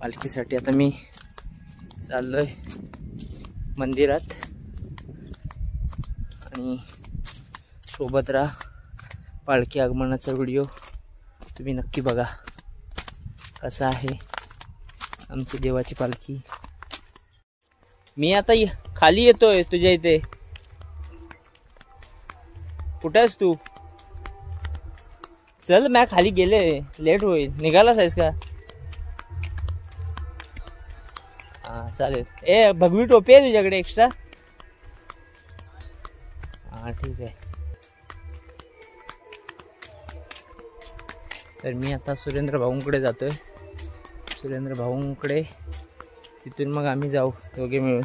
पालखीसाठी आता मी चाललोय मंदिरात आणि सोबत राहा. पालखी आगमनाचा व्हिडिओ तुम्ही नक्की बघा कसा आहे आमची देवाची पालखी. मी आता खाली येतोय तुझ्या इथे. कुठे आहेस तू? चल मी खाली गेले, लेट होईल. निघालास आहेस का? हा चालेल. ए भगवी टोपी आहे तुझ्याकडे एक्स्ट्रा? हा ठीक आहे. तर मी आता सुरेंद्र भाऊंकडे जातोय. सुरेंद्र भाऊंकडे तिथून मग आम्ही जाऊ दोघे मिळून.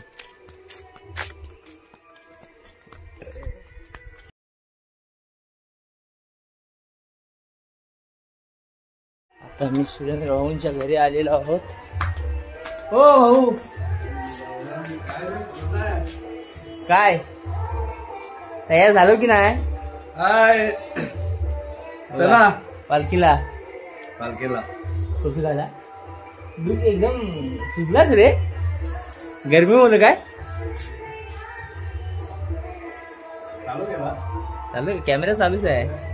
आता मी सुरेंद्र भाऊंच्या घरी आलेलो आहोत. हो भाऊ काय तयार झालो की नाही? चला पालखीला टोपी घाला. दूध एकदम सुजलाच रे. गरमी होतं काय? चालू कॅमेरा चालूच आहे.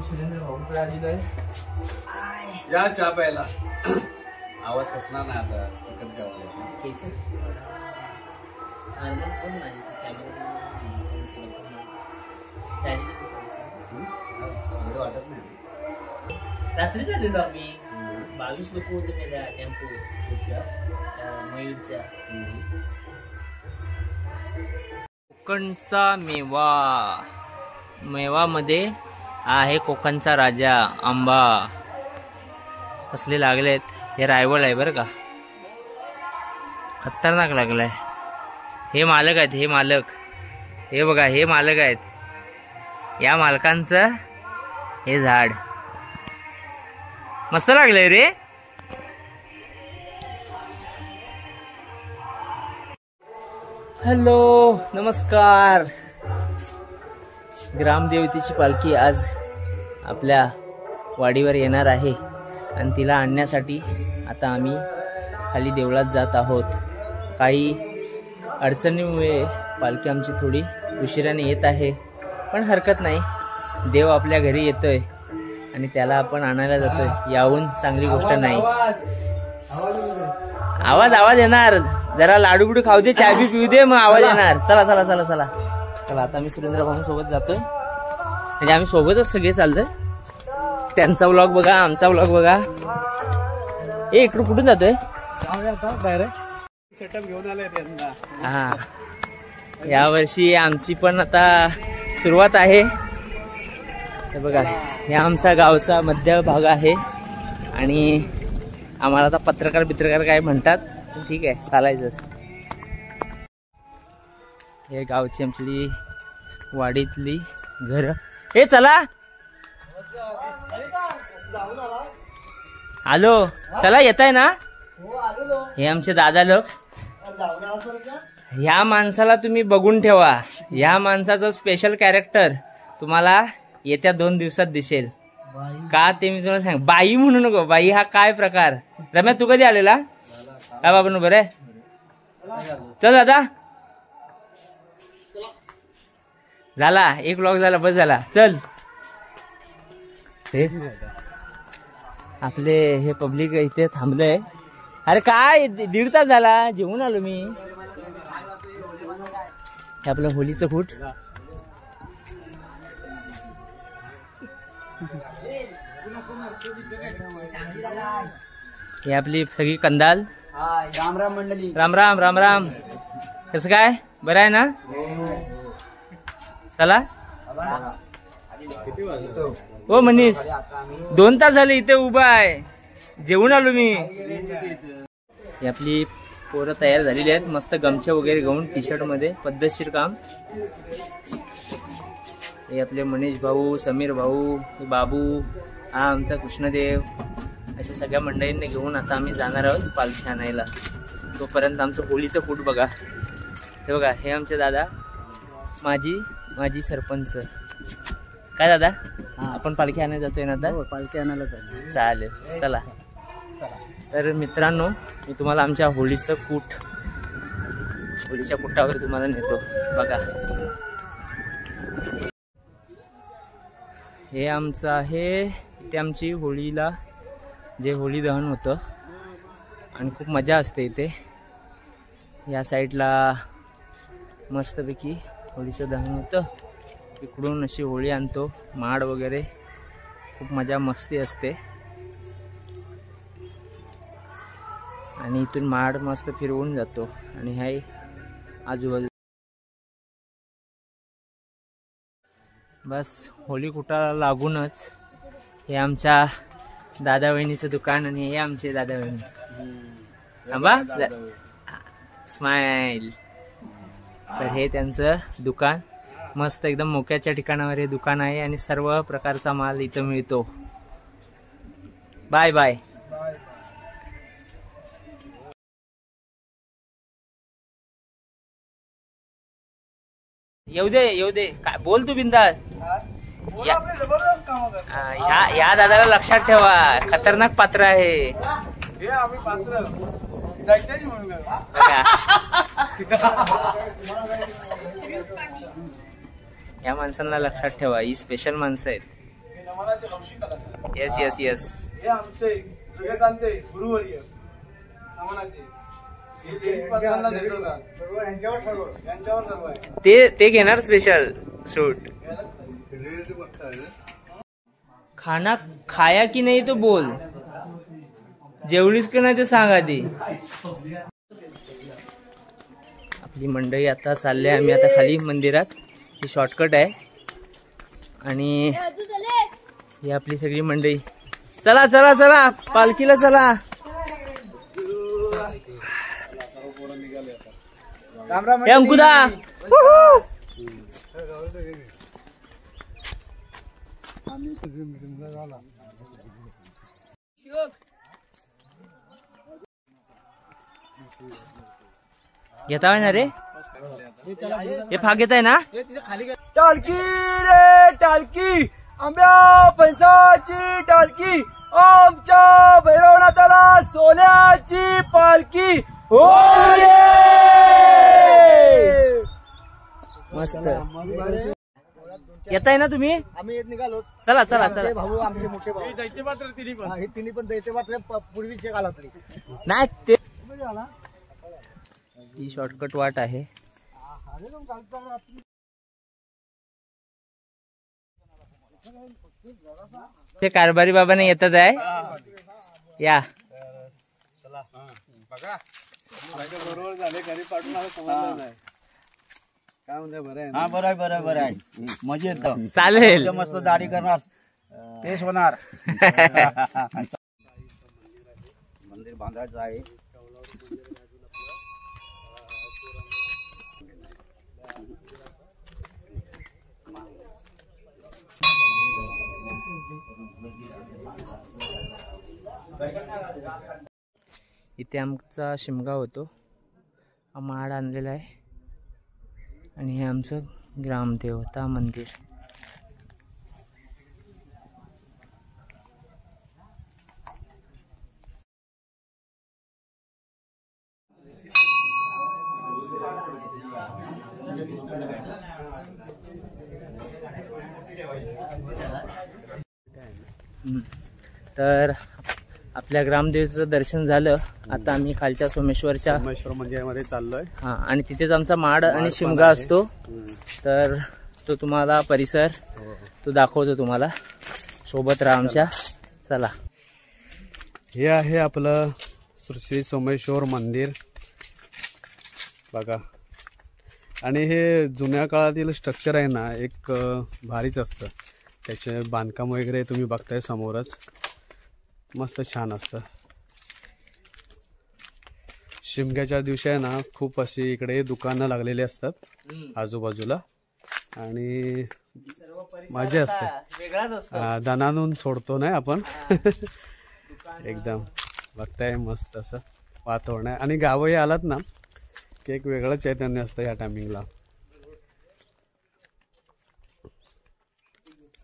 सुरेंद्र भाऊंकडे आलेलो आहे. या चहा प्यायला. आवाज कसणार नाही आता स्पीकरचा आवाज. वाटत नाही. रात्री झालेलो आम्ही. 22 लोक होते त्याच्या टेम्पो मयूरच्या. कोकणचा मेवा. मेवामध्ये आहे कोकणचा राजा आंबा. कसले लागलेत. हे रायवळ आहे बरं का, खतरनाक लागलाय. हे मालक आहेत. हे मालक हे बघा, हे मालक आहेत. या मालकांचं हे झाड मस्त लागलंय रे. हॅलो नमस्कार. ग्रामदेवतेची पालखी आज आपल्या वाडीवर येणार आहे आणि तिला आणण्यासाठी आता आम्ही खाली देवळात जात आहोत. काही अडचणीमुळे पालखी आमची थोडी उशिराने येत आहे, पण हरकत नाही. देव आपल्या घरी येतोय आणि त्याला आपण आणायला जातोय, याहून चांगली गोष्ट नाही. आवाज येणार. जरा लाडू बिडू खाऊ दे, चहा बी पिऊ दे, मग आवाज येणार. चला चला चला चला चला. आता आम्ही सुरेंद्र भाऊ सोबत जातोय. म्हणजे आम्ही सोबतच सगळे चालतोय. त्यांचा व्लॉग बघा, आमचा व्लॉग बघा. ए इकडून कुठून जातोय? सेटअप घेऊन आले त्यांना. हा यावर्षी आमची पण आता सुरुवात आहे. हे बघा, हे आमचा गावचा मध्य भाग आहे आणि आम्हाला आता पत्रकार काय म्हणतात, ठीक आहे चालायचंच. हे गावची आमची वाडीतली घर. हे चला आलो. चला येत आहे ना. हे आमचे दादा लोक. ह्या माणसाला तुम्ही बघून ठेवा. ह्या माणसाचं स्पेशल कॅरेक्टर तुम्हाला येत्या 2 दिवसात दिसेल. का ते मी तुम्हाला सांग. बाई म्हणू नको. बाई हा काय प्रकार. रम्या तू कधी आलेला? काय बाबा बरं आहे. चल दादा. झाला एक व्लॉग झाला, बस झाला. चल. आपले हे पब्लिक इथे थांबलंय. अरे काय 1.5 तास झाला, जेवून आलो मी. हे आपलं होलीचं फूट. हे आपली सगळी कंदाल. राम राम मंडळी. राम राम राम राम. कसं काय, बरं आहे ना? चला. हो मनीष, 2 तास झाले इथे उभा आहे, जेवून आलो मी. ही आपली पोरं तयार झालेली आहेत, मस्त गमछे वगैरे घेऊन टी शर्ट मध्ये, पद्धतशीर काम. हे आपले मनीष भाऊ, समीर भाऊ, हे बाबू, हा आमचा कृष्णदेव, अशा सगळ्या मंडळींनी घेऊन आता आम्ही जाणार आहोत पालखी आणायला. तोपर्यंत आमचं होळीचं फूट बघा. हे बघा, हे आमचे दादा, माझी सरपंच. काय दादा, आपण पालखी आणायला जातोय ना आता? पालखी आणायला चालेल, चला. तर मित्रांनो, मी तुम्हाला आमच्या होळीच्या कुटावर तुम्हाला नेतो बघा. हे आमचं आहे. इथे आमची होळीला जे होळी दहन होतं आणि खूप मजा असते इथे. या साईडला मस्तपैकी होळीचं दहन होतं. इकडून अशी होळी आणतो, माड वगैरे, खूप मजा मस्ती असते. आणि इथून माड मस्त फिरवून जातो. आणि हाय आजूबाजू बस होळी कुटाला लागूनच हे आमच्या दादा वहिनीचं दुकान आणि हे आमचे दादा वहिनी. थांबा, स्माइल. तर हे त्यांचं दुकान मस्त एकदम मोक्याच्या ठिकाणावर हे दुकान आहे आणि सर्व प्रकारचा माल इथं मिळतो. Bye bye. येऊ दे काय बोल तू बिंदास. या दादाला लक्षात ठेवा, खतरनाक पात्र आहे. या माणसांना लक्षात ठेवा, ही स्पेशल माणसं आहेत. Yes yes yes. ते घेणार स्पेशल सूट. खाना खाया की नाही तो बोल, जेवलीस की नाही ते सांग आधी. आपली मंडळी आता चालले, आम्ही आता खाली मंदिरात. ही शॉर्टकट आहे आणि ही आपली सगळी मंडळी. चला चला चला, पालखीला चला. अंकुदा घेता ना रे, हे फाग घेताय ना. टाळकी रे टाळकी, आंब्या फणसाची टाळकी, आमच्या भैरवनाथाला सोन्याची पालखी. मस्त येताय ना तुम्ही. आम्ही निघालो. चला चला चला. भाऊ आमचे मोठे भाऊ दैत्यपात्र, तिन्ही पण दैत्यपात्र पूर्वीचे काळातली नाही. ते ही शॉर्टकट वाट आहे. ते कारभारी बाबाने येतच आहे. या बरोबर झाले, घरी पाठवून मला समजलं नाही. काय म्हणते, बरं आहे? हा बरं आहे बरं आहे बरं आहे. मजा येतं. चालेल. मस्त दाढी करणार, तेच होणार. मंदिर बांधायचं आहे. इथे आमचा शिमगा होतो, माड आणलेला आहे. आणि हे आमचं ग्रामदेवता मंदिर. तर आपल्या ग्रामदेवतेचं दर्शन झालं. आता आम्ही खालच्या सोमेश्वर मंदिरामध्ये चाललोय. हा, आणि तिथेच आमचा माड आणि शिमगा असतो. तर तो तुम्हाला परिसर तो दाखवतो तुम्हाला. सोबत राहा आमच्या. चला. हे आहे आपलं श्री सोमेश्वर मंदिर बघा. आणि हे जुन्या काळातील स्ट्रक्चर आहे ना, एक भारीच असतं. त्याचे बांधकाम वगैरे तुम्ही बघताय समोरच, मस्त छान असतं. शिमग्याच्या दिवशी आहे ना, खूप अशी इकडे दुकानं लागलेली असतात आजूबाजूला आणि मजा असते. वेगळाच असतो. दणानून सोडतो नाही आपण. एकदम बघताय मस्त असं वातावरण आहे. आणि गावही आलात ना की एक वेगळं चैतन्य असतं या टायमिंगला.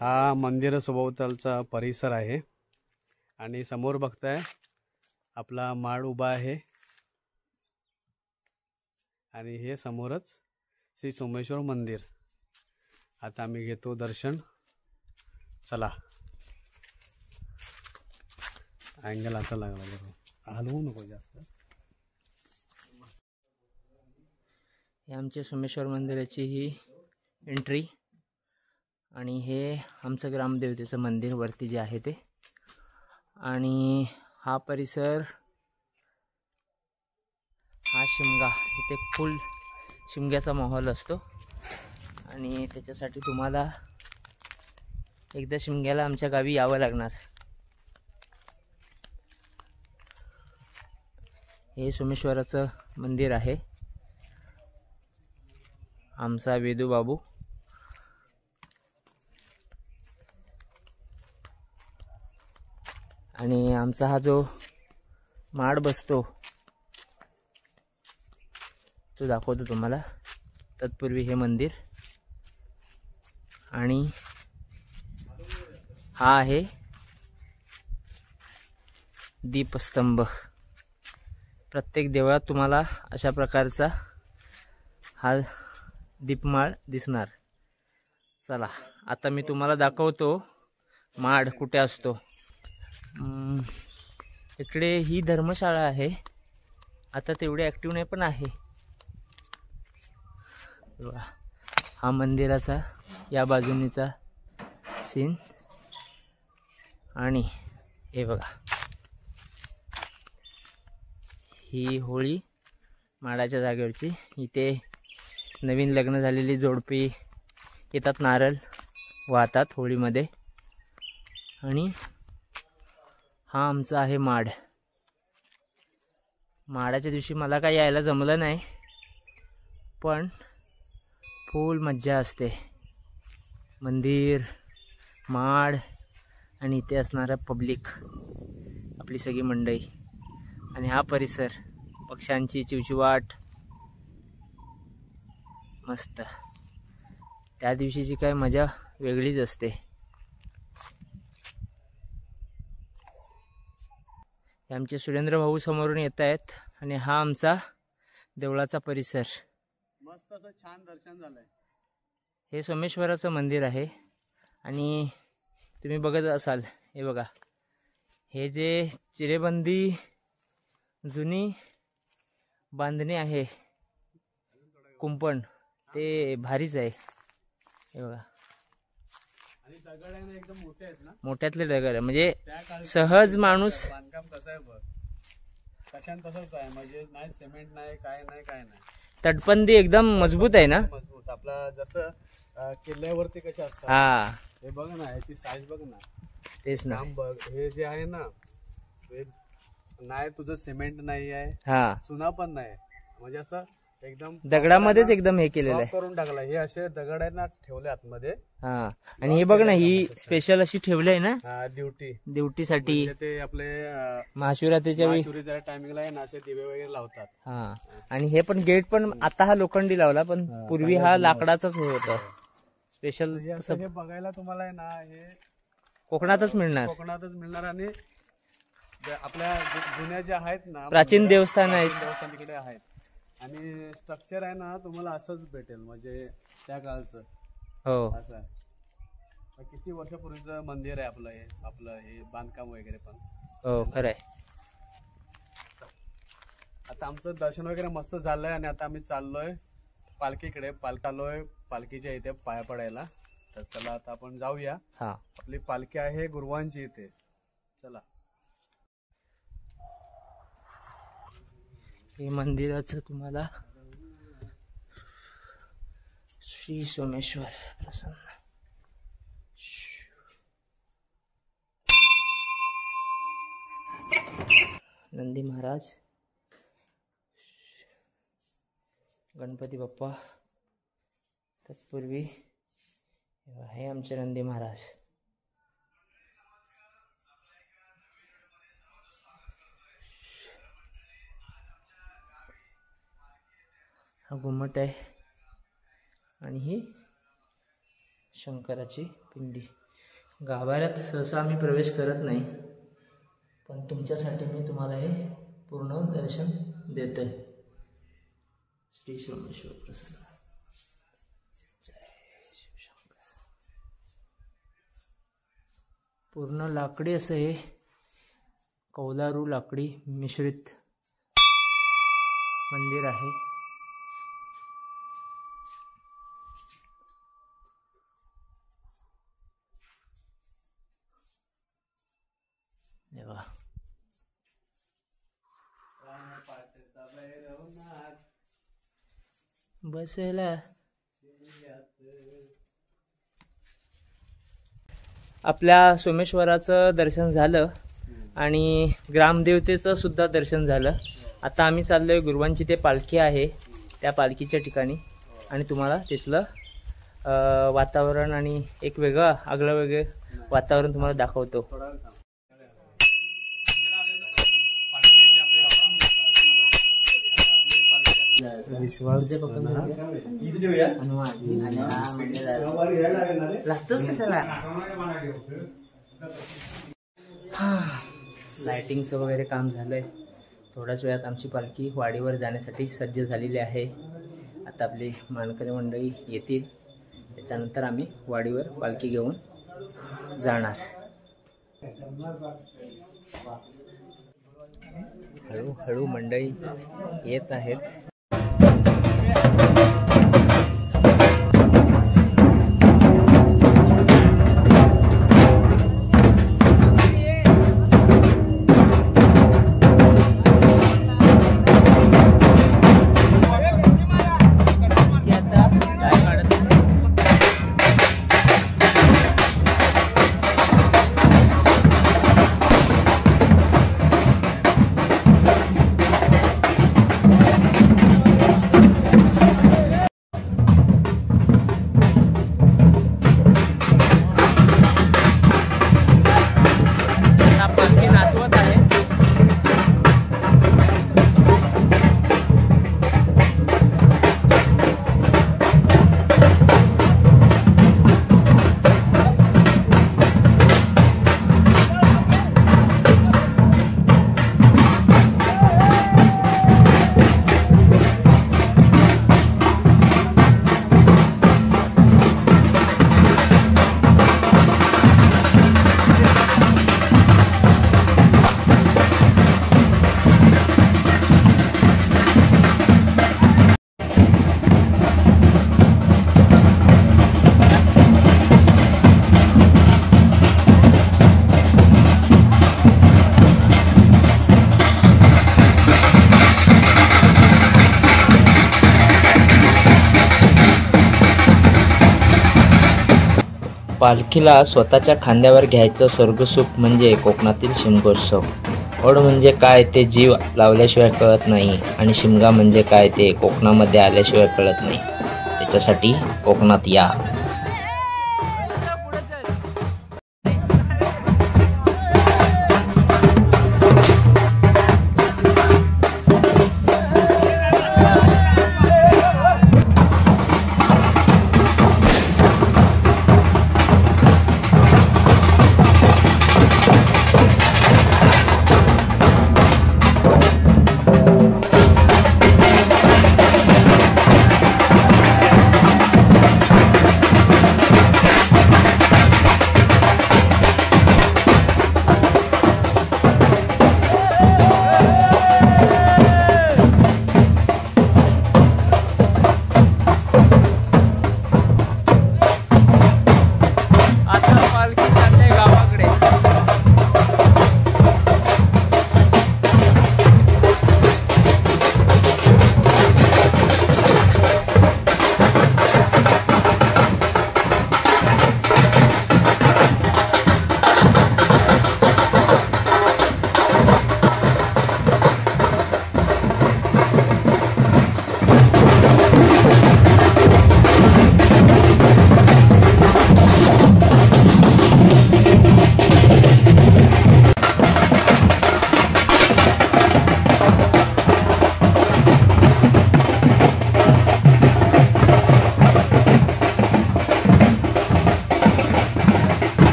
हा मंदिर सभोवतालचा परिसर आहे. आणि समोर बघताय आपला माड उभा आहे आणि हे समोरच श्री सोमेश्वर मंदिर. आता आम्ही घेतो दर्शन. चला. अँगल आता लागला बरोबर, हलवू नको जास्त. हे आमच्या सोमेश्वर मंदिराची ही एंट्री आणि हे आमचं ग्रामदेवतेचं मंदिर वरती जे आहे ते. आणि हा परिसर, हा शिमगा, इथे फुल शिमग्याचा माहोल असतो आणि त्याच्यासाठी तुम्हाला एकदा शिमग्याला आमच्या गावी यावं लागणार. हे सोमेश्वराचं मंदिर आहे. आमचा वेदू बाबू. आणि आमचा हा जो माड बसतो तो दाखवतो तुम्हाला. तत्पूर्वी हे मंदिर आणि हा आहे दीपस्तंभ. प्रत्येक देवळात तुम्हाला अशा प्रकारचा हा दीपमाळ दिसणार. चला आता मी तुम्हाला दाखवतो माड कुठे असतो. इकडे ही धर्मशाळा आहे, आता तेवढे ॲक्टिव्ह नाही पण आहे. हा मंदिराचा या बाजूनीचा सीन. आणि हे बघा, ही होळी माडाच्या जागेवरची. इथे नवीन लग्न झालेली जोडपी येतात, नारळ वाहतात होळीमध्ये. आणि हा आमचा आहे माड. माडाच्या दिवशी मला काही यायला जमलं नाही, पण फुल मज्जा असते. मंदिर, माड आणि इथे असणारा पब्लिक, आपली सगळी मंडळी आणि हा परिसर, पक्ष्यांची चिवचिवाट. मस्त. त्या दिवशीची काय मजा वेगळीच असते. आमचे सुरेंद्र भाऊ समोरून येत आहेत आणि हा आमचा देवळाचा परिसर. मस्त असं छान दर्शन झालंय. हे सोमेश्वराचं मंदिर आहे आणि तुम्ही बघत असाल, हे बघा, हे जे चिरेबंदी जुनी बांधणी आहे, कुंपण, ते भारीच आहे. हे बघा, आणि दगड आहे ना एकदम मोठे आहेत ना, मोठ्यातले दगड आहे. म्हणजे त्या काळी सहज माणूस. बांधकाम कसं आहे बघ, कशान तसंच आहे. म्हणजे नाही सिमेंट नाही, काय नाही, काय नाही. तटबंदी एकदम मजबूत आहे ना. मजबूत. आपला जसं किल्ल्यावरती कसे असतात. हा, हे बघ ना, याची साईज बघ ना, तेच ना. काम बघ. हे जे आहे ना, हे नाही, तुझं सिमेंट नाही आहे, हा, चुना पण नाही, म्हणजे असं एकदम दगडामध्येच एकदम हे केलेलं आहे, करून टाकला. हे असे दगड आहेत ना ठेवले आतमध्ये. हा, आणि हे बघ ना, ही स्पेशल अशी ठेवली आहे ना ड्युटीसाठी. ते आपले महाशिवरात्रीच्या टायमिंगला आहे ना, असे दिवे वगैरे लावतात. हा, आणि हे पण गेट पण आता हा लोखंडी लावला, पण पूर्वी हा लाकडाचाच हे होता स्पेशल. हे बघायला तुम्हाला आहे ना, हे कोकणातच मिळणार. आणि आपल्या जुन्या ज्या आहेत ना, प्राचीन देवस्थान आहेत, देवस्थान तिकडे आहेत. आणि स्ट्रक्चर आहे ना तुम्हाला असंच भेटेल, म्हणजे त्या काळचं. हो, असं आहे. किती वर्षापूर्वीचं मंदिर आहे आपलं हे बांधकाम वगैरे पण. हो, खरंय. आता आमचं दर्शन वगैरे मस्त झालंय आणि आता आम्ही चाललोय पालखीकडे. आलोय पालखीच्या इथे पाया पडायला. तर चला आता आपण जाऊया. हा, आपली पालखी आहे गुरुवांची इथे. चला. हे मंदिराचं तुम्हाला श्री सोमेश्वर प्रसन्न नंदी महाराज, गणपती बाप्पा. तत्पूर्वी हे आमचे नंदी महाराज. हा घुमट आहे आणि ही शंकराची पिंडी. गाभाऱ्यात सहसा आम्ही प्रवेश करत नाही, पण तुमच्यासाठी मी तुम्हाला हे पूर्ण दर्शन देतोय. श्री सोमेश्वर प्रसन्न. पूर्ण लाकडी असं हे कौलारू लाकडी मिश्रित मंदिर आहे. बसेला आपल्या सोमेश्वराचं दर्शन झालं आणि ग्रामदेवतेचं सुद्धा दर्शन झालं. आता आम्ही चाललोय गुरुवांची ते पालखी आहे त्या पालखीच्या ठिकाणी आणि तुम्हाला तिथलं वातावरण आणि एक वेगळं आगळं वातावरण तुम्हाला दाखवतो. लाइटिंगचं वगैरे काम झालंय. थोड्याच वेळात आमची पालखी वाडीवर जाण्यासाठी सज्ज झालेली आहे. आता आपली मानकरी मंडळी येतील, त्याच्यानंतर आम्ही वाडीवर पालखी घेऊन जाणार. हळूहळू मंडळी येत आहेत. पालखीला स्वतःच्या खांद्यावर घ्यायचं स्वर्गसुख म्हणजे कोकणातील शिमगोत्सव. ओढ म्हणजे काय ते जीव लावल्याशिवाय कळत नाही आणि शिमगा म्हणजे काय ते कोकणामध्ये आल्याशिवाय कळत नाही. त्याच्यासाठी कोकणात या.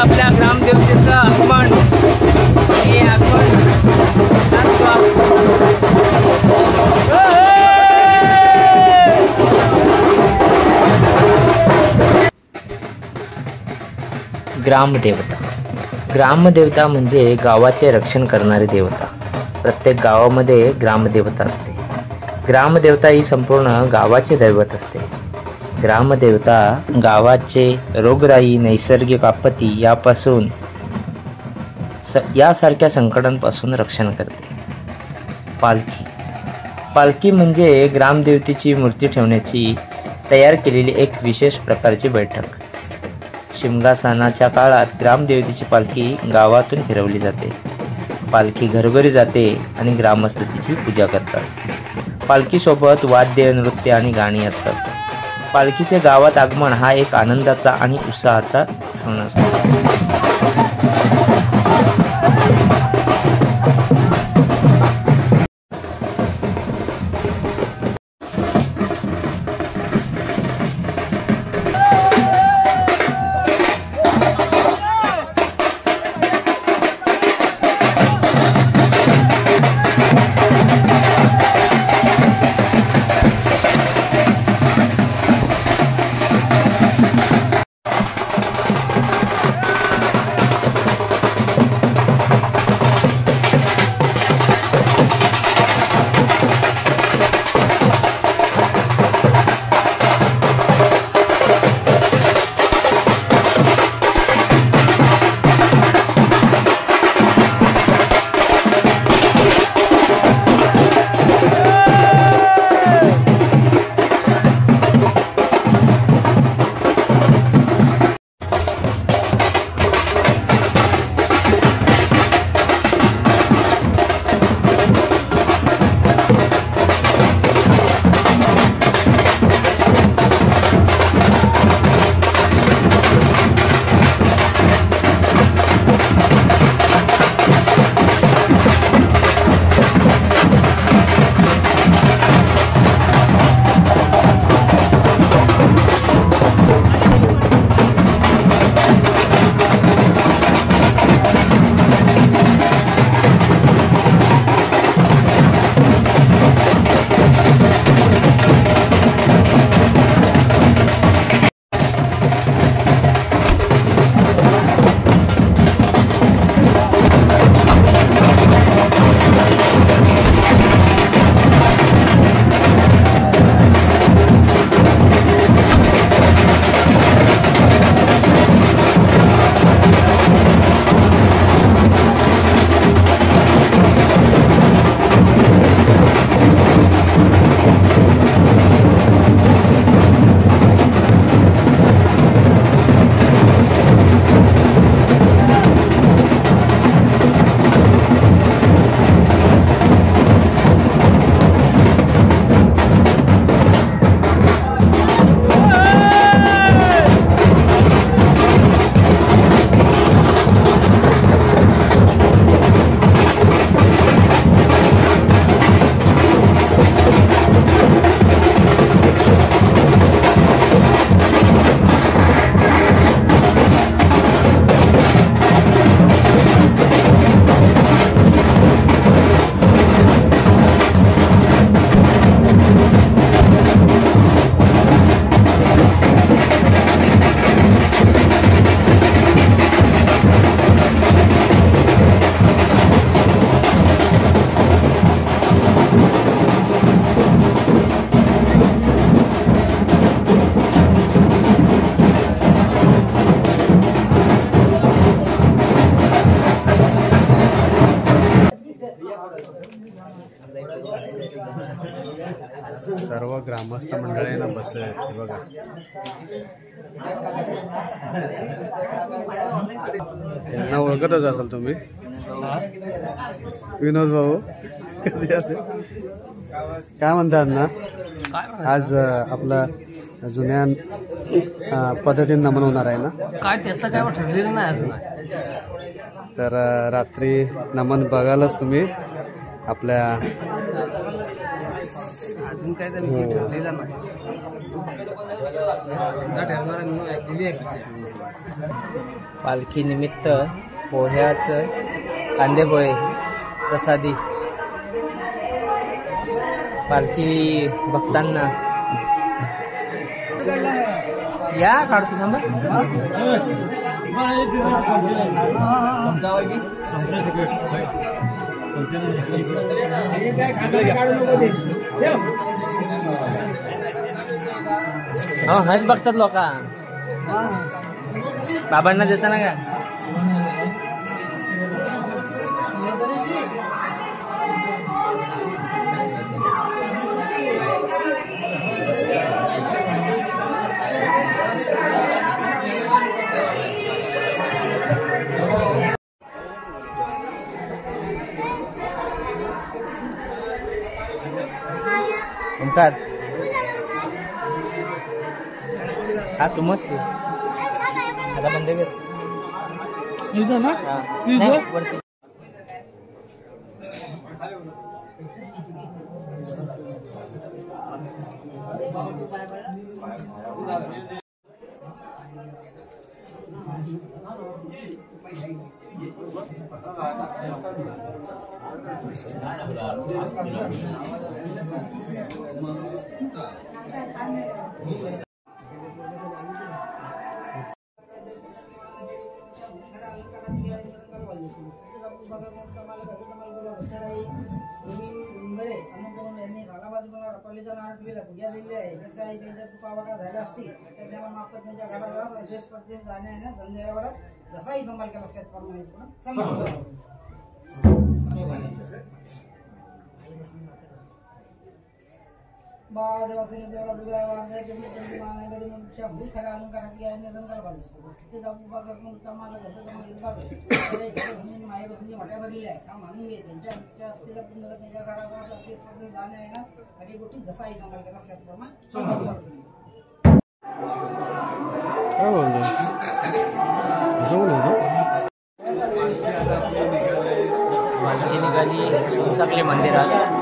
आपल्या ग्रामदेवतेचं आगमन. हे आगमन ग्रामदेवता. ग्रामदेवता म्हणजे गावाचे रक्षण करणारी देवता. प्रत्येक गावामध्ये ग्रामदेवता असते. ग्रामदेवता ही संपूर्ण गावाचे दैवत असते. ग्रामदेवता गावाचे रोगराई, नैसर्गिक आपत्ती यापासून यासारख्या संकटांपासून रक्षण करते. पालखी. पालखी म्हणजे ग्रामदेवतेची मूर्ती ठेवण्याची तयार केलेली एक विशेष प्रकारची बैठक. शिमगा सणाच्या काळात ग्रामदेवतेची पालखी गावातून फिरवली जाते. पालखी घरोघरी जाते आणि ग्रामस्थ तिची पूजा करतात. पालखीसोबत वाद्य, नृत्य आणि गाणी असतात. पालखीचे गावात आगमन हा एक आनंदाचा आणि उत्साहाचा क्षण असतो. सर्व ग्रामस्थ मंडळींना बसले आहेत हे बघा. यांना ओळखतच असाल तुम्ही, विनोद भाऊ. काय म्हणतात ना, आज आपला जुन्या पद्धतीने नमन होणार आहे ना? काय त्याचं काय ठरलेलं नाही अजून. तर रात्री नमन बघायलाच तुम्ही आपल्या अजून काय ठरलेलं नाही. पालखी निमित्त पोह्याचं कांदेपोहे प्रसादी पालखी भक्तांना या काढतो थांबा हो हज बघतात लोक बाबांना देताना का ओंकार हा तू मस्त आता बंद कर ना वरती जसाही संभाल केला मोठ्या भरलेल्या आहे का मानून घे त्यांच्या असलेल्या पूर्ण त्यांच्या घराघरात असते जाणे आहे ना काही गोष्टी जसाही संभाल केला त्याचप्रमाणे पालखी निघाली सोनसाखली मंदिरात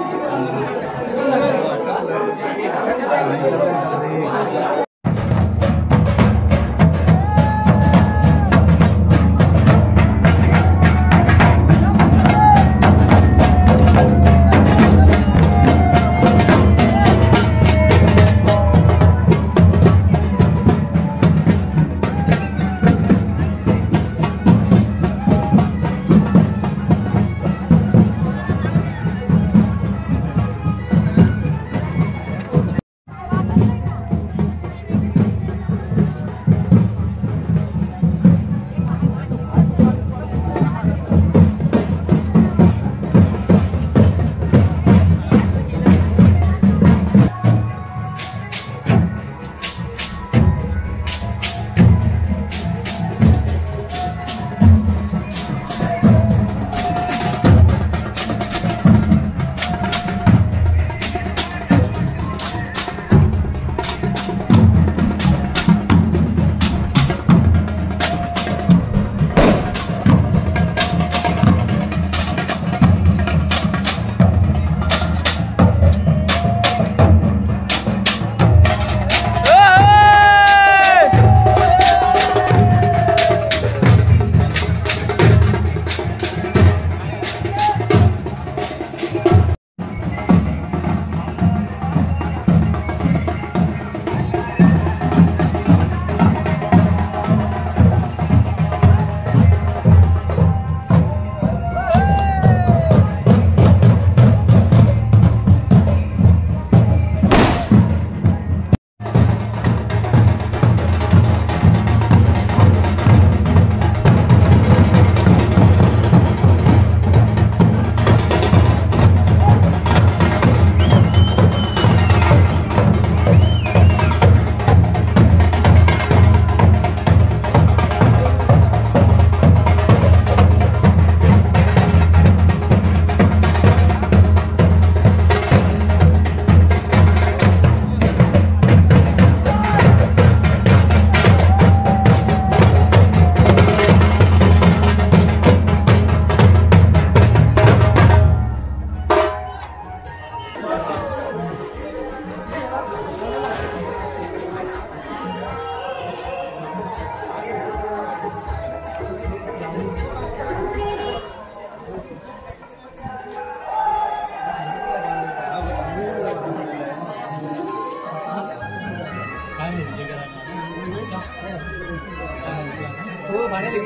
हो भाड्याला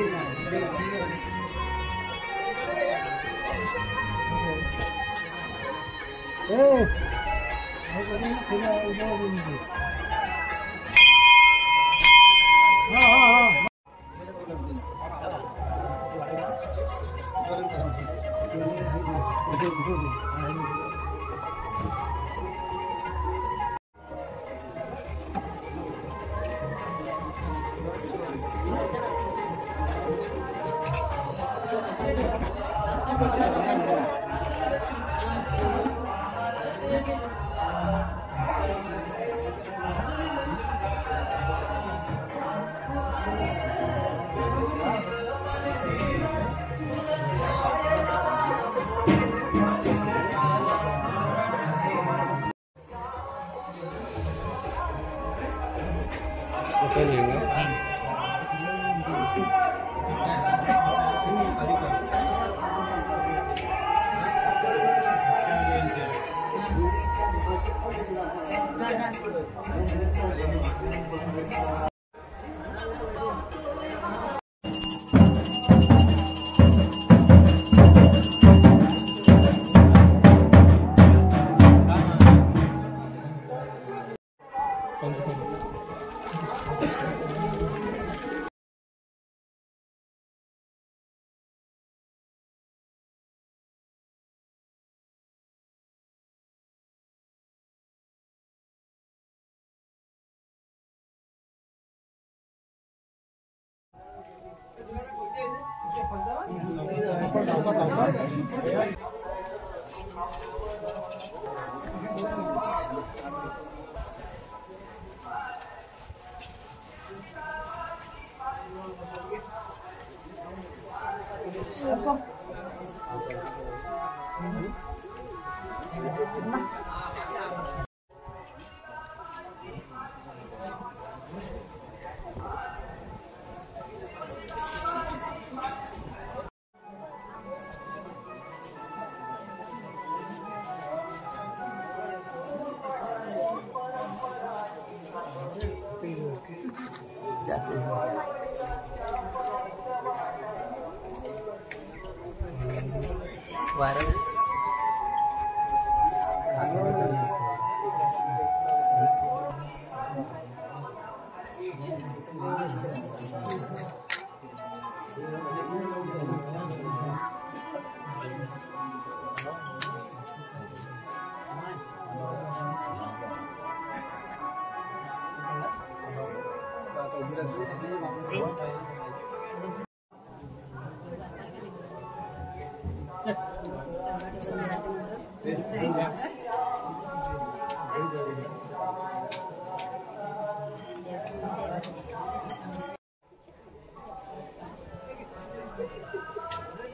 वारं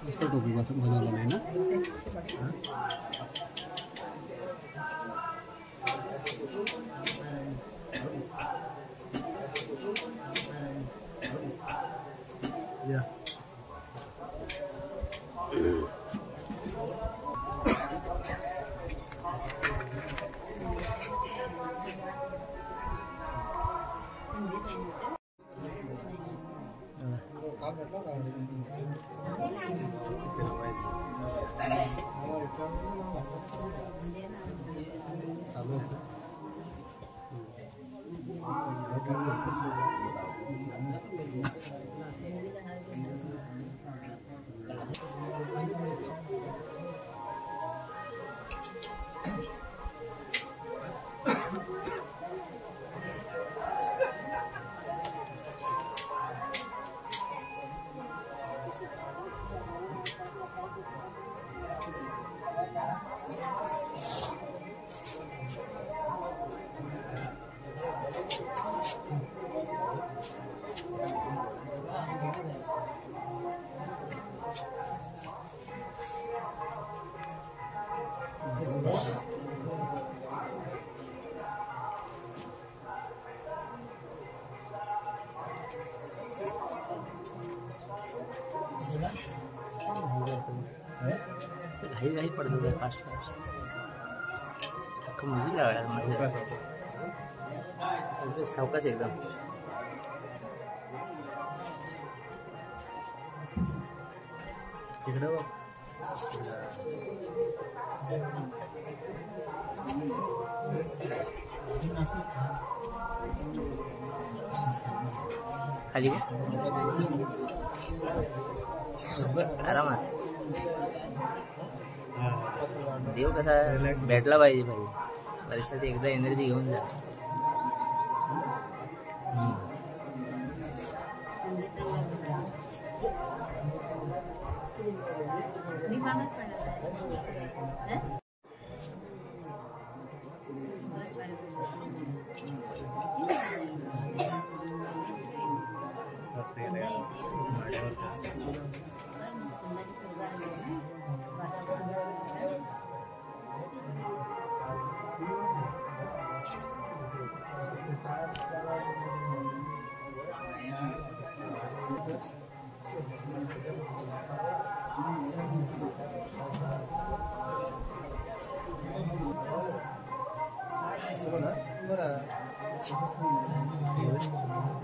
मस्त टोपी बनवलं नाही ना. या घाई पडतो फास्ट मुझे सावकाश एकदम. तिकडं बघ. खाली बस. आरामात. देव कसा भेटला पाहिजे भाई. परीक्षेत एकदा एनर्जी घेऊन जा.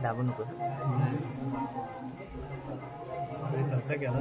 दाबू नको. खर्च केला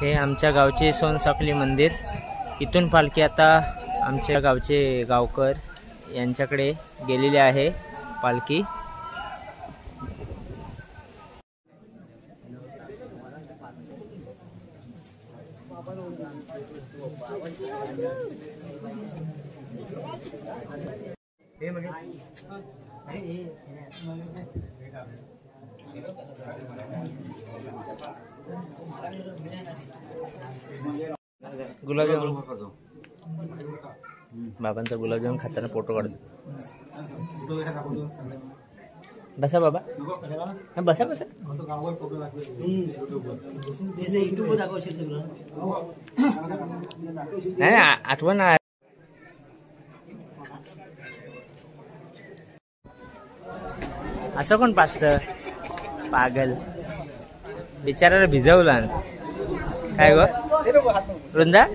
हे आमच्या गावचे सोनसाखली मंदिर. इथून पालखी आता आमच्या गावचे गावकर यांच्याकडे गेलेली आहे पालखी. गुलाबजामुन बाबांचा गुलाबजामुन खाताना फोटो काढतो. बसा बाबा. बसा बसा. नाही आठवण. असं कोण पाचत पागल. बिचाराला भिजवला काय ग वृंदा.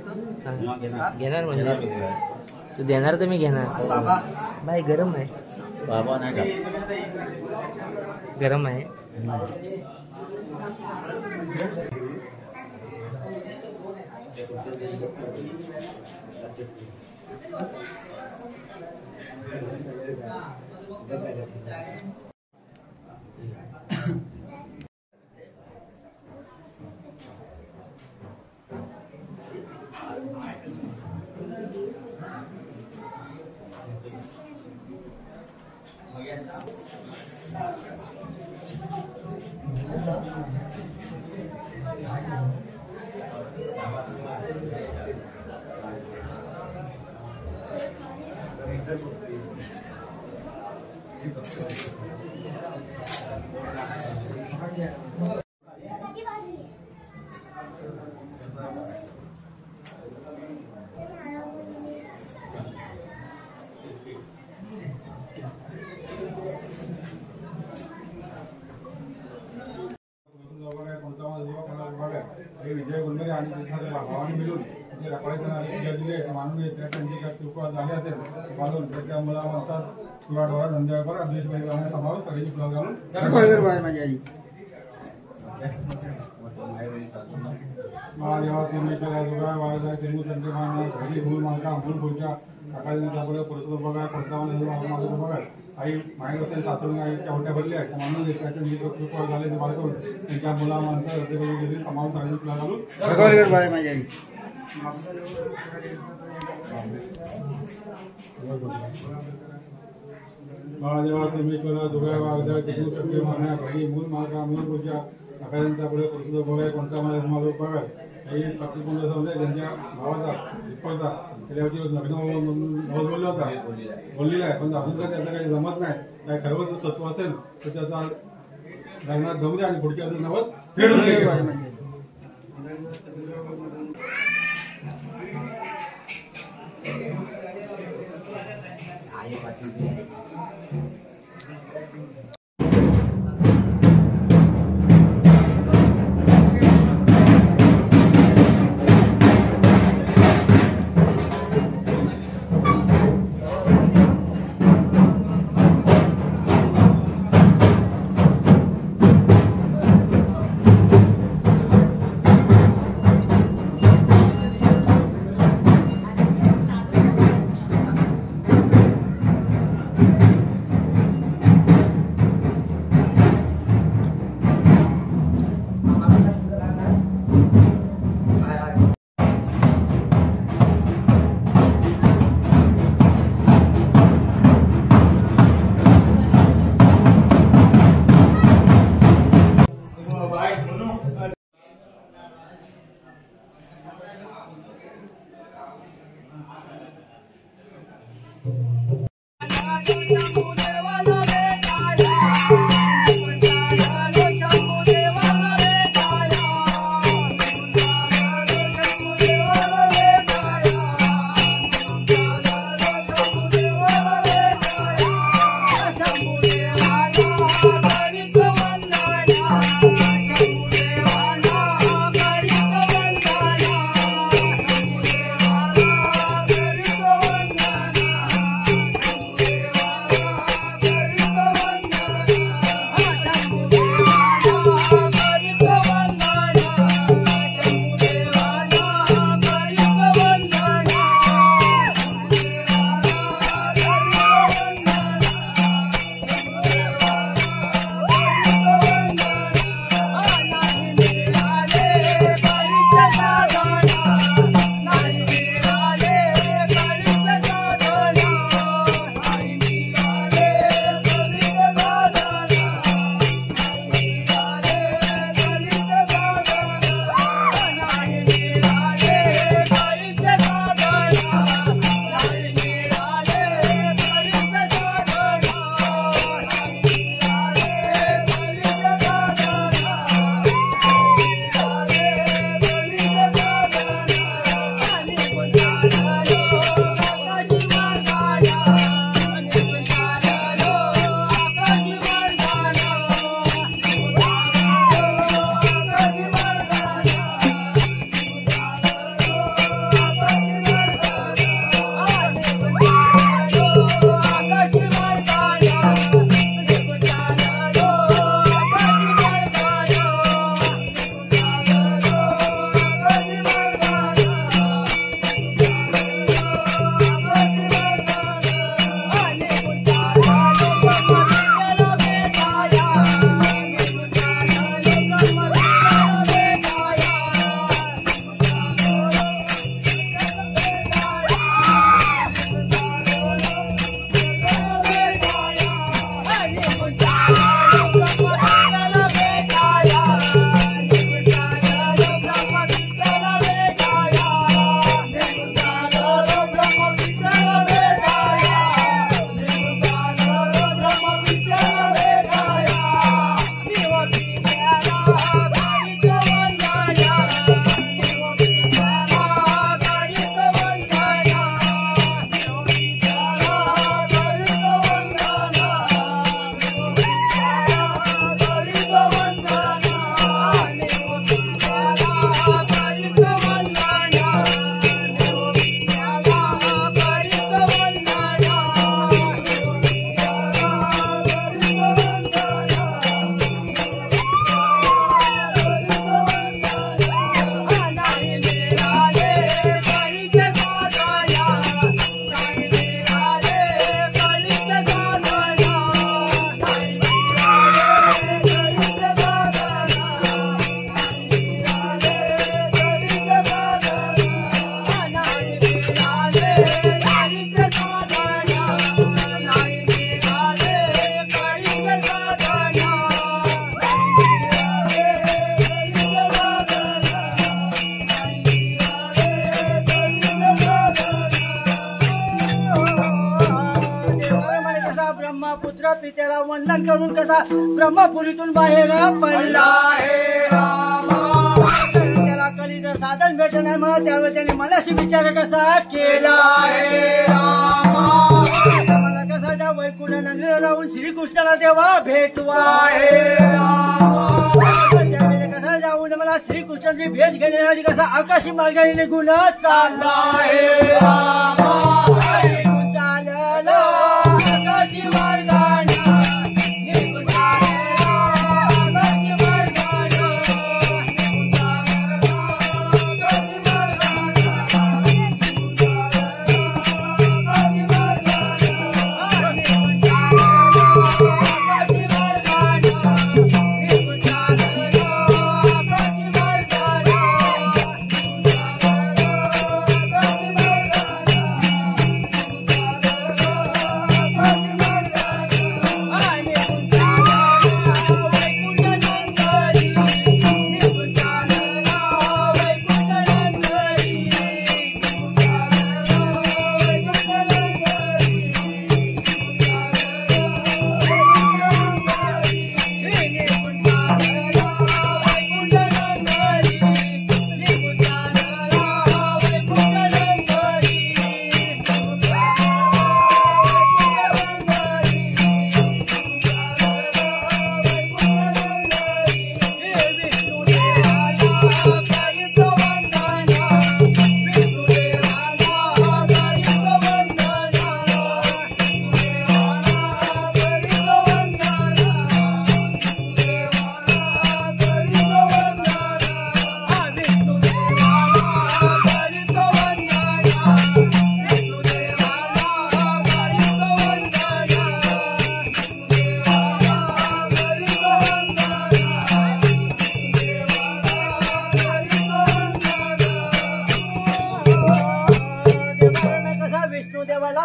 घेणार म्हणजे तू देणार तर मी घेणार. बाबा भाई गरम आहे. बाबा नाही गरम आहे. विजय गुंडे आणि भावाने मिळून रखवाळीचं मानून त्यांची चुका झाली असेल बाजून त्याच्या मुलामांचा किंवा डोळा धंद्यावर द्वेषवादी जाण्याचा समावेश सगळ्यांची फुलं घालून माझी आई महादेवा तुम्ही केला जुगा वाळजा तिरमू त्यांचे मान घरी भूल मालका भूल भूलच्या सकाळी त्यापुढे पुरुष बघा पंचावन्न माझं बघा आई माहीत असेल सासरून आईच्या होट्या भरल्या मानून त्याच्या चुका झाले ते बाळकून त्यांच्या मुला माणसं हृदय समावेश सगळ्यांची फुलं घालून माझी आई महादेवा तुम्ही केला जुगा वाळजा तिरमू त्यांचे मान घरी मूल मालका मूल भूलच्या सकाळ्यांचा पुढे पुरुष बघाय कोणता माझा बघाय हे प्रतिकुंड समजा त्यांच्या भावाचा विप्पलचा त्याच्यावरती लग्न बोलला होता बोललेला आहे पण अजून काय त्याचं काही जमत नाही काय खरंच सत्व असेल तर त्याचा लग्नात जमू द्या आणि पुढच्या वर्षी नवस फेडून दे. पुत्र पित्याला वंदन करून कसा ब्रह्मपुरीतून बाहेर पडला आहे त्याला कलीचं साधन भेटत नाही म्हणून त्यावेळी त्याने मनाशी विचार कसा केला आहे मला कसा त्या वैकुंठ नगरीला जाऊन श्रीकृष्णाला तेव्हा भेटवा आहे त्यावेळी कसा जाऊन मला श्रीकृष्णाची भेट घेण्यासाठी कसा आकाशी मार्गाने निघून चालला आहे चालला आकाशी मार्गाने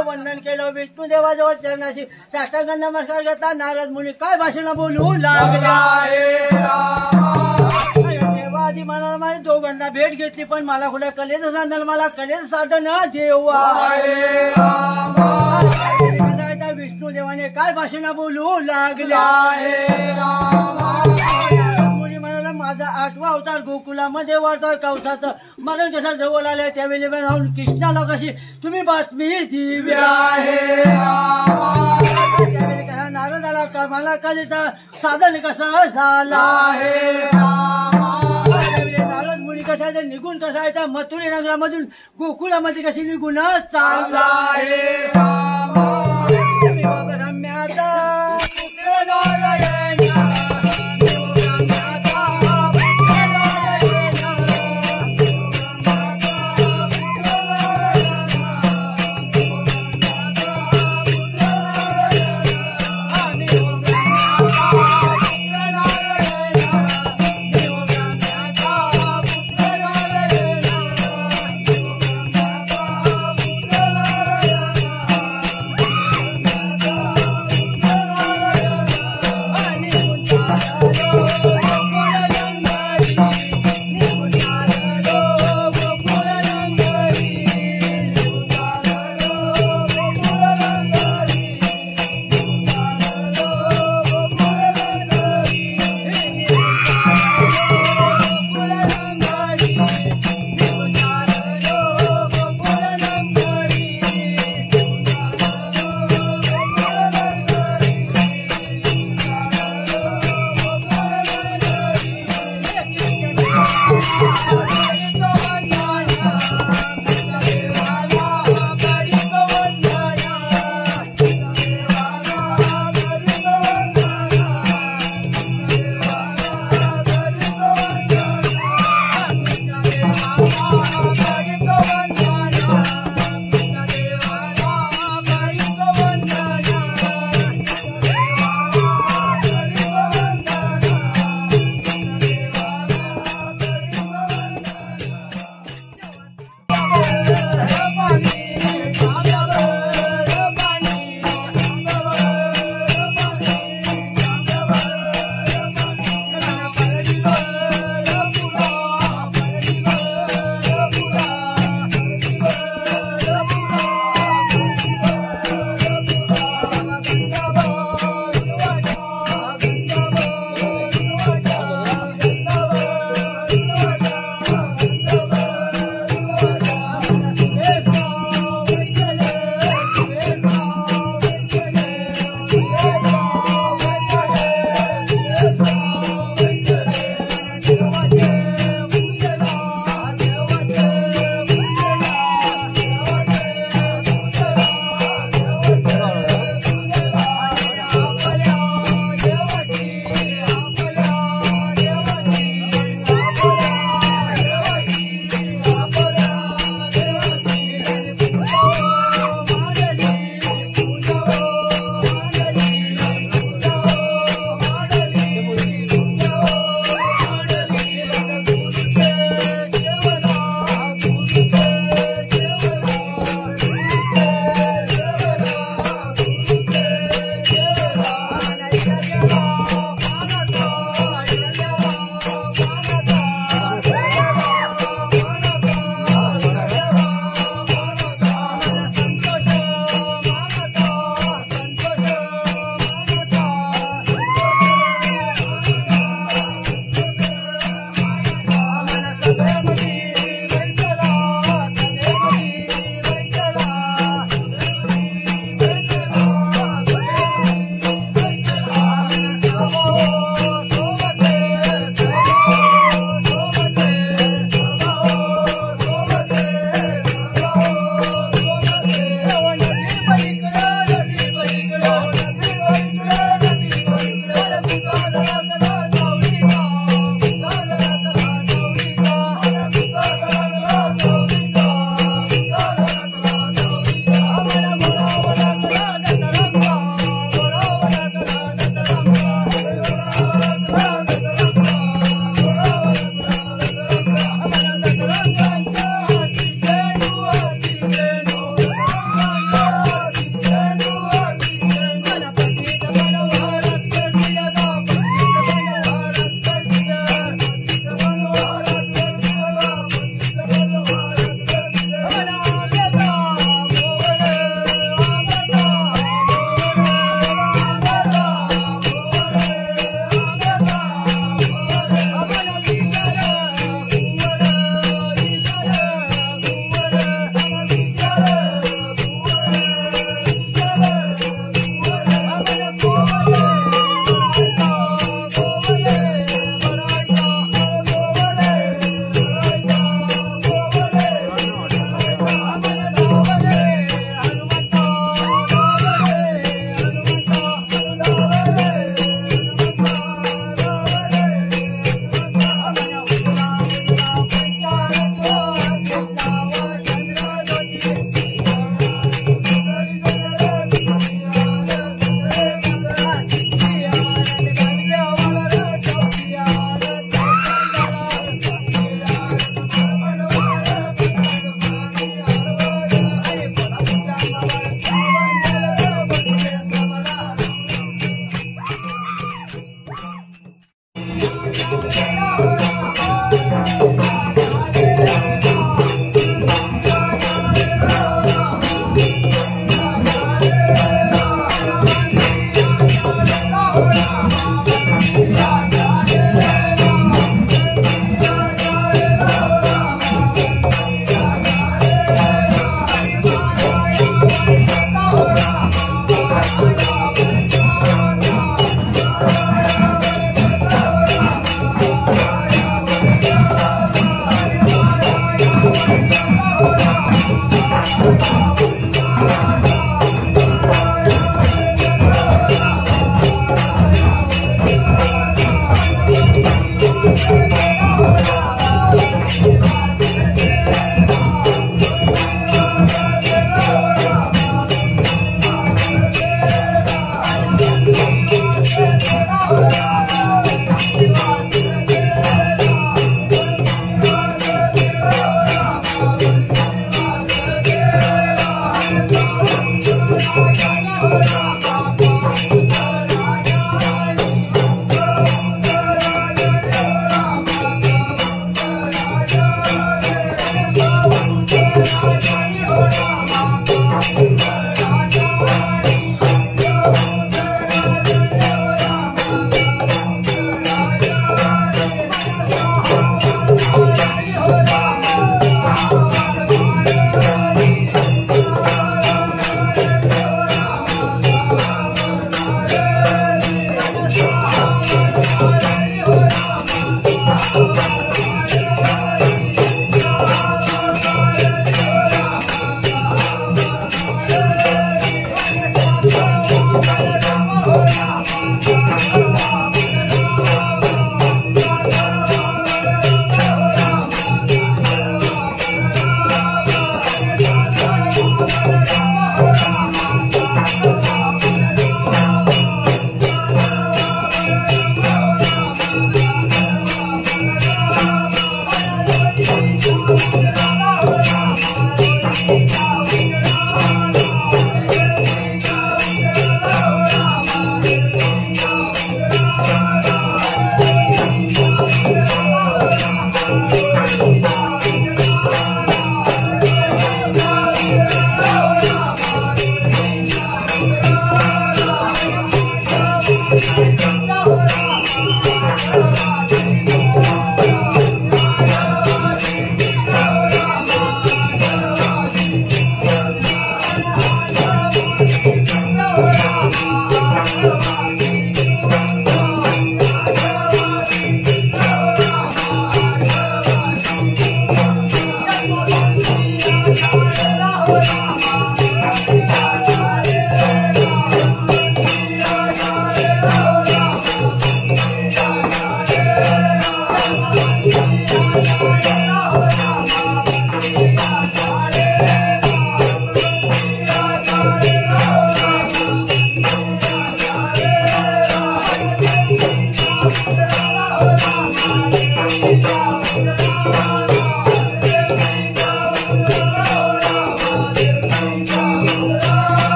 वंदन केलं विष्णू देवाजवळ चरणाशी साष्टांग नमस्कार घेतला नारद मुनी काय भाषण बोलू लागला देवादी म्हणाला माझ्या दोघांना भेट घेतली पण मला कुठे कलेचं साधन मला कलेचं साधन देवा विष्णू देवाने काय भाषण बोलू लागल्या माझा 8वा अवतार गोकुलामध्ये वाढता कवसाचं मरण कसा जवळ आले त्यावेळी जाऊन कृष्णाला कशी तुम्ही बातमी दिली आहे त्यावेळी कसा नारदाला मला कलेचं साधन कसं झालं आहे नारद मुनी कसा निघून कसा आहे मथुरी नगरामधून गोकुलामध्ये कशी निघून चालला आहे रम्याचा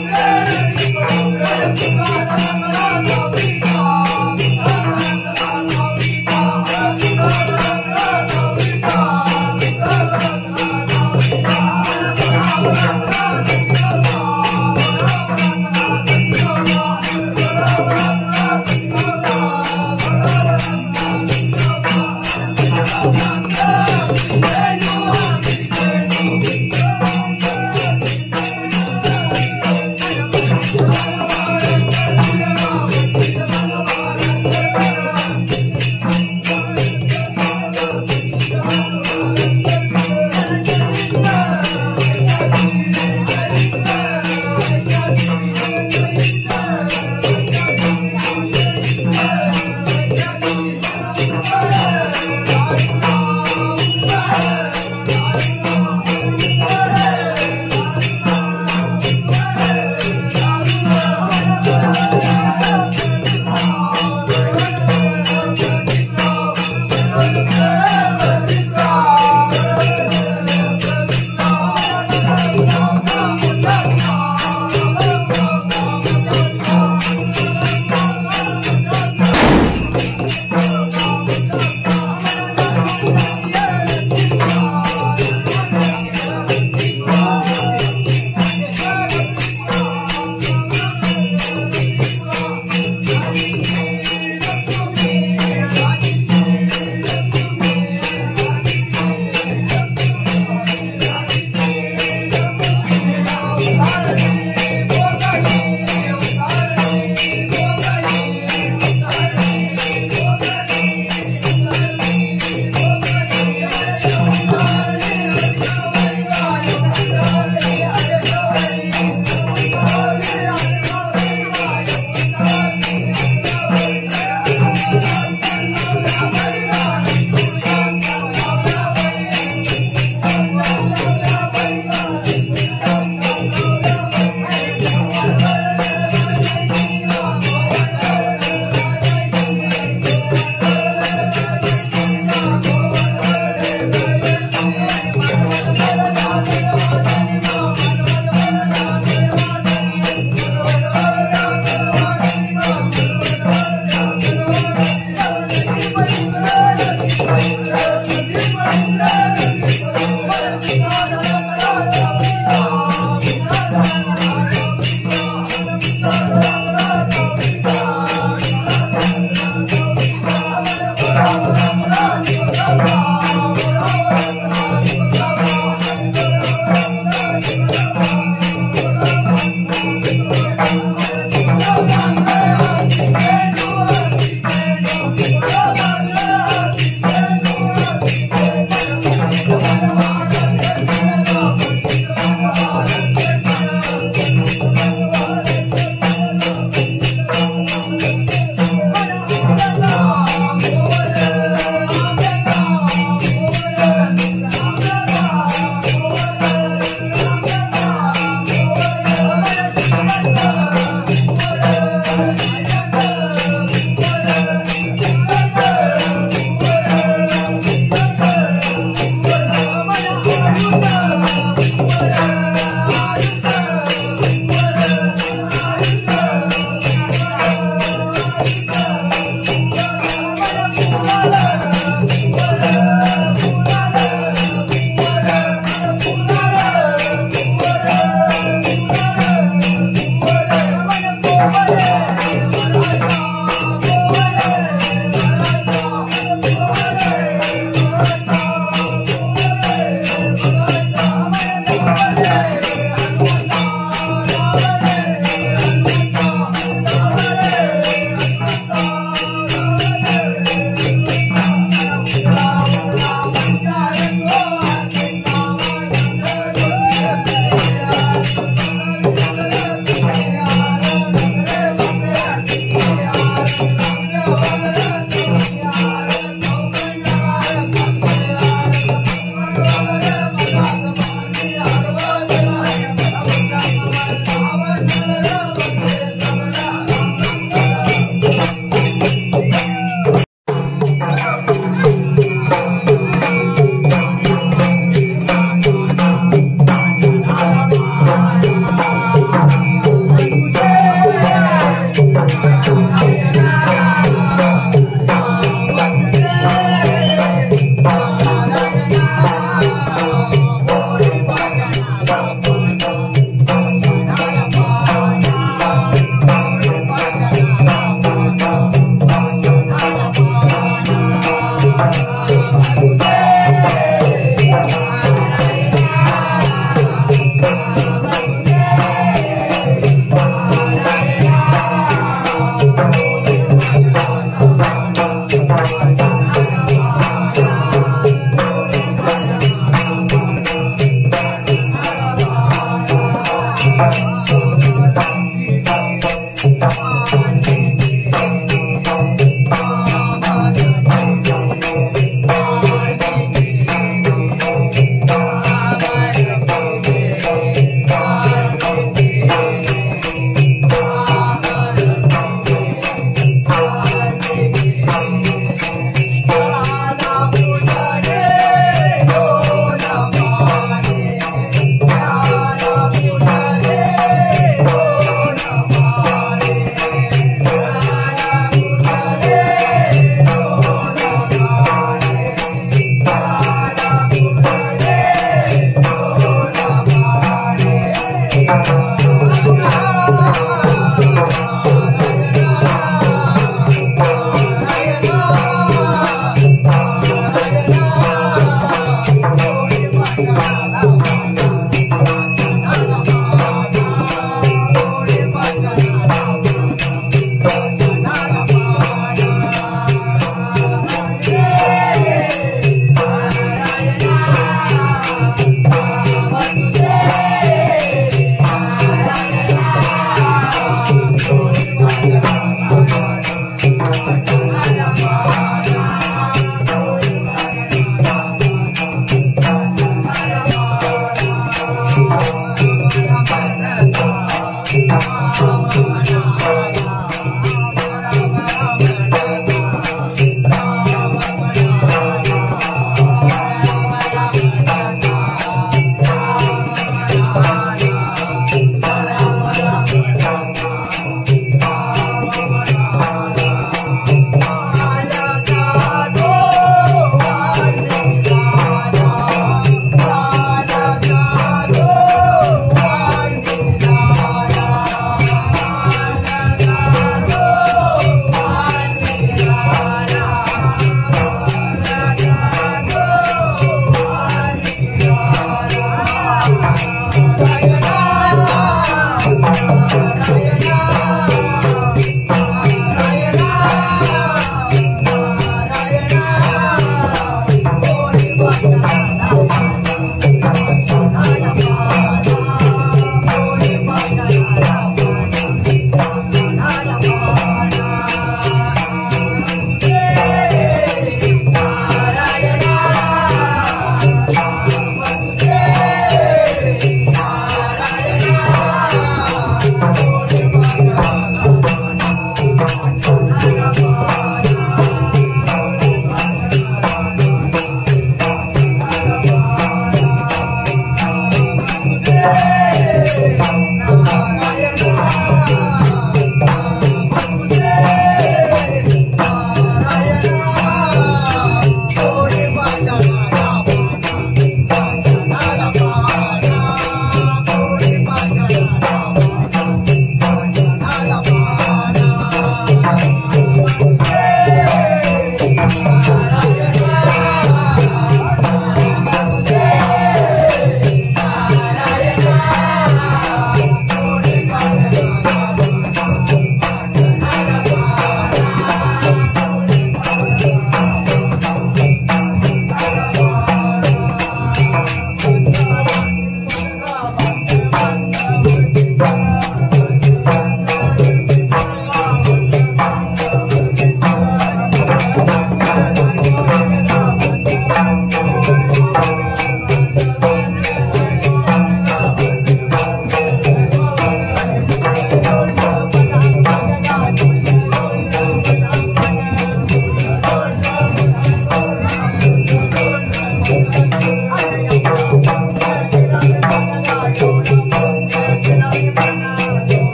Thank you.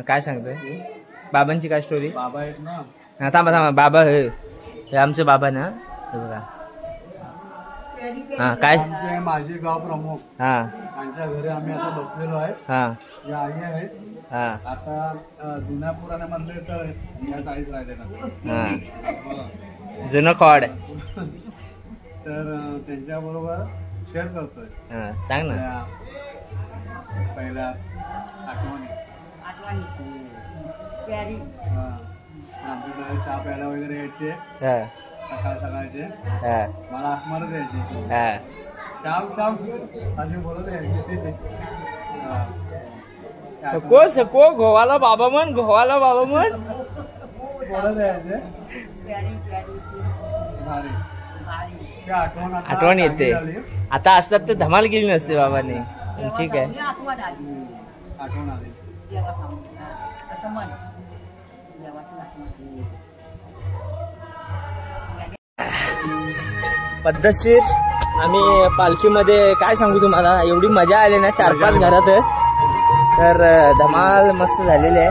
काय सांगतोय बाबांची काय स्टोरी? बाबा आहेत ना, हा थांबा थांबा, बाबा हे आमचे बाबा ना, हे बघा. हा काय? आमचे माजी गाव प्रमुख, हा त्यांच्या घरी आम्ही आता बसलेलो आहे. हा या आई आहेत. हा आता जुन्या पुराण्यामधले तर या साईड राहिले ना. हा जुनं खोड. तर त्यांच्या बरोबर शेअर करतोय. हा सांग ना. त्या पहिल्या आठवणी. आमच्याकडे चहा प्यायला वगैरे यायचे हा सकाळचे. हा मला हाक मारत यायचे, हा श्याम श्याम असे बोलत यायचे. सको सको गोवाला बाबा म्हण, गोवाला बाबा म्हण बोलत यायचे. भारी ते आठवण आता आठवण येते. झाली. आता असतात तर धमाल केली नसते बाबांनी. ठीक आहे. आठवण आली. पद्धतशीर आम्ही पालखीमध्ये काय सांगू तुम्हाला, एवढी मजा आली ना 4-5 घरातच. तर धमाल मस्त झालेली आहे.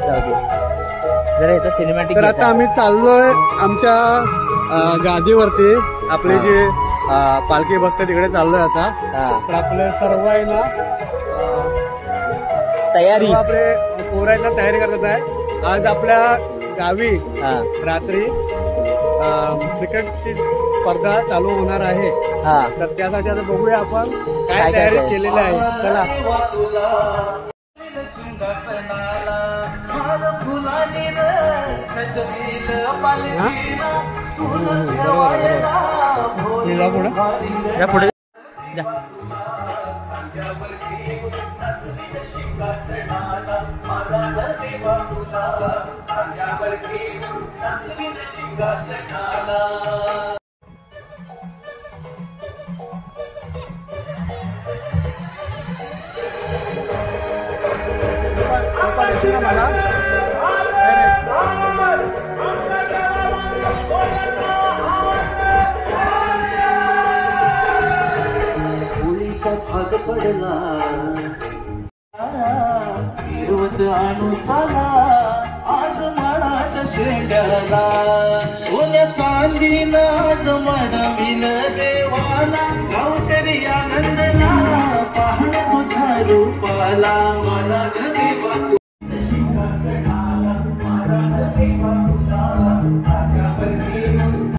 जाऊ दे जरा इथं सिनेमॅटिक. तर आता आम्ही चाललोय आमच्या गादीवरती. आपली जी पालखी बसते तिकडे चाललोय आता. तर आपले सर्व आहे ना तयारी, आपले पोरांना तयारी करत आहे. आज आपल्या गावी रात्री क्रिकेटची स्पर्धा चालू होणार आहे. तर त्यासाठी आता बघूया आपण काय तयारी केलेली आहे. चला. बरोबर पुढे जा. भाग पडला हिरवत आणू चाला आज मानाच्या शेंड्याला. सोन्या चांदीनं आज मानविल देवाला. गावकरी आनंदला पाहण तुझ्या रूपाला. मला